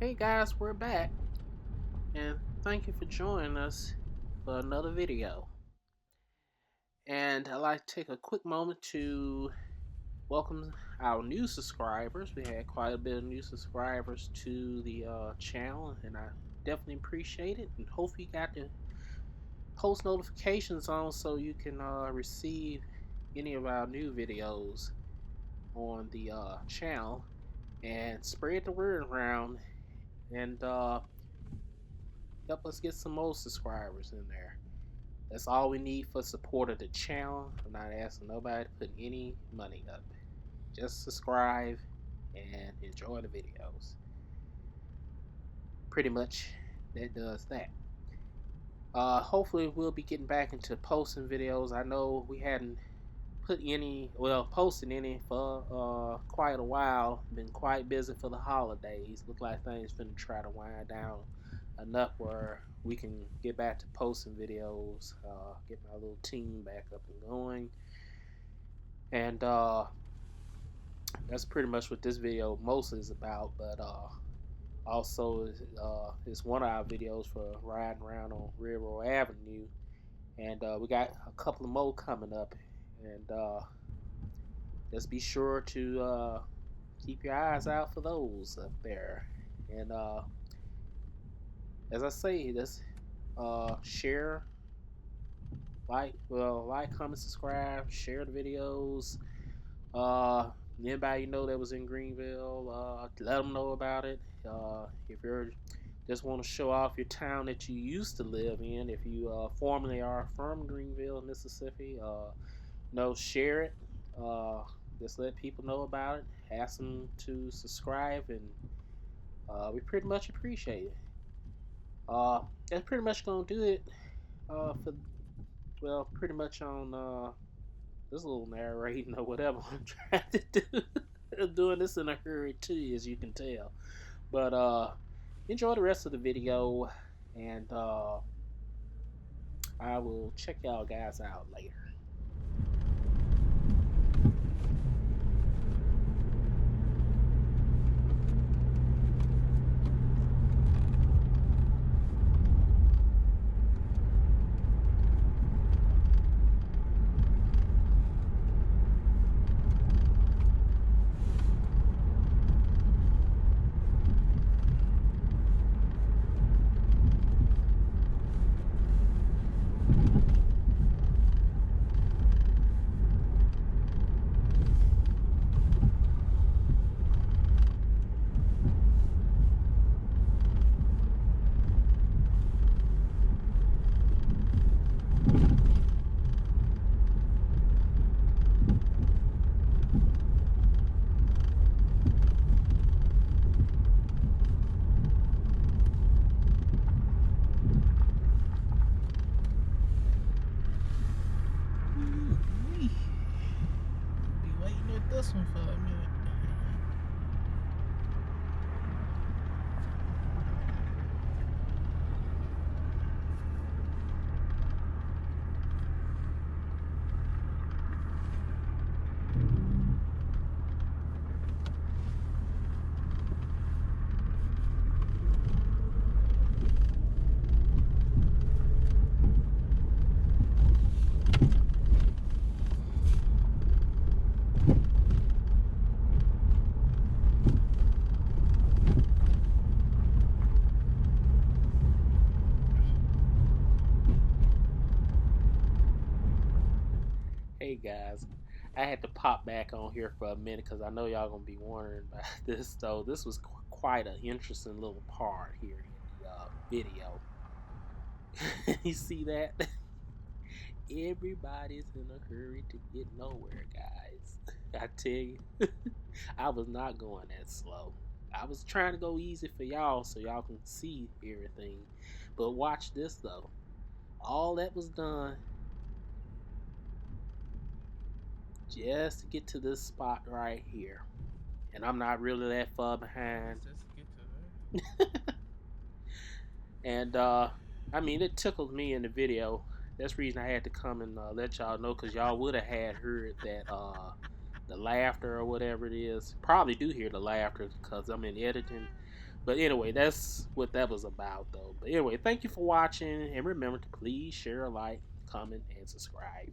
Hey guys, we're back, and thank you for joining us for another video. And I'd like to take a quick moment to welcome our new subscribers. We had quite a bit of new subscribers to the channel, and I definitely appreciate it. And hopefully, you got the post notifications on so you can receive any of our new videos on the channel and spread the word around and help us get some more subscribers in there. That's all we need for support of the channel. I'm not asking nobody to put any money up. Just subscribe and enjoy the videos. Pretty much that does that. Hopefully we'll be getting back into posting videos. I know we hadn't posted any for quite a while. Been quite busy for the holidays. Look like things finna try to wind down enough where we can get back to posting videos, get my little team back up and going. And that's pretty much what this video mostly is about. But also, it's one of our videos for riding around on Railroad Avenue. And we got a couple of more coming up. And just be sure to keep your eyes out for those up there. And as I say, just share, comment, subscribe, share the videos. Anybody you know that was in Greenville, let them know about it. If you're just want to show off your town that you used to live in, if you formerly are from Greenville, Mississippi, share it. Just let people know about it. Ask them to subscribe, and we pretty much appreciate it. That's pretty much gonna do it pretty much on this little narrating or whatever I'm trying to do. I'm doing this in a hurry too, as you can tell. But enjoy the rest of the video, and I will check y'all guys out later. This one for a minute. Hey guys, I had to pop back on here for a minute because I know y'all gonna be wondering about this. So this was quite an interesting little part here in the video. You see that? Everybody's in a hurry to get nowhere, guys. I tell you, I was not going that slow. I was trying to go easy for y'all so y'all can see everything. But watch this though. All that was done just to get to this spot right here. And I'm not really that far behind. And I mean, it tickled me in the video. That's the reason I had to come and let y'all know, because y'all would have had heard that the laughter or whatever it is. Probably do hear the laughter because I'm in editing. But anyway, that's what that was about, though. But anyway, thank you for watching, and remember to please share, like, comment, and subscribe.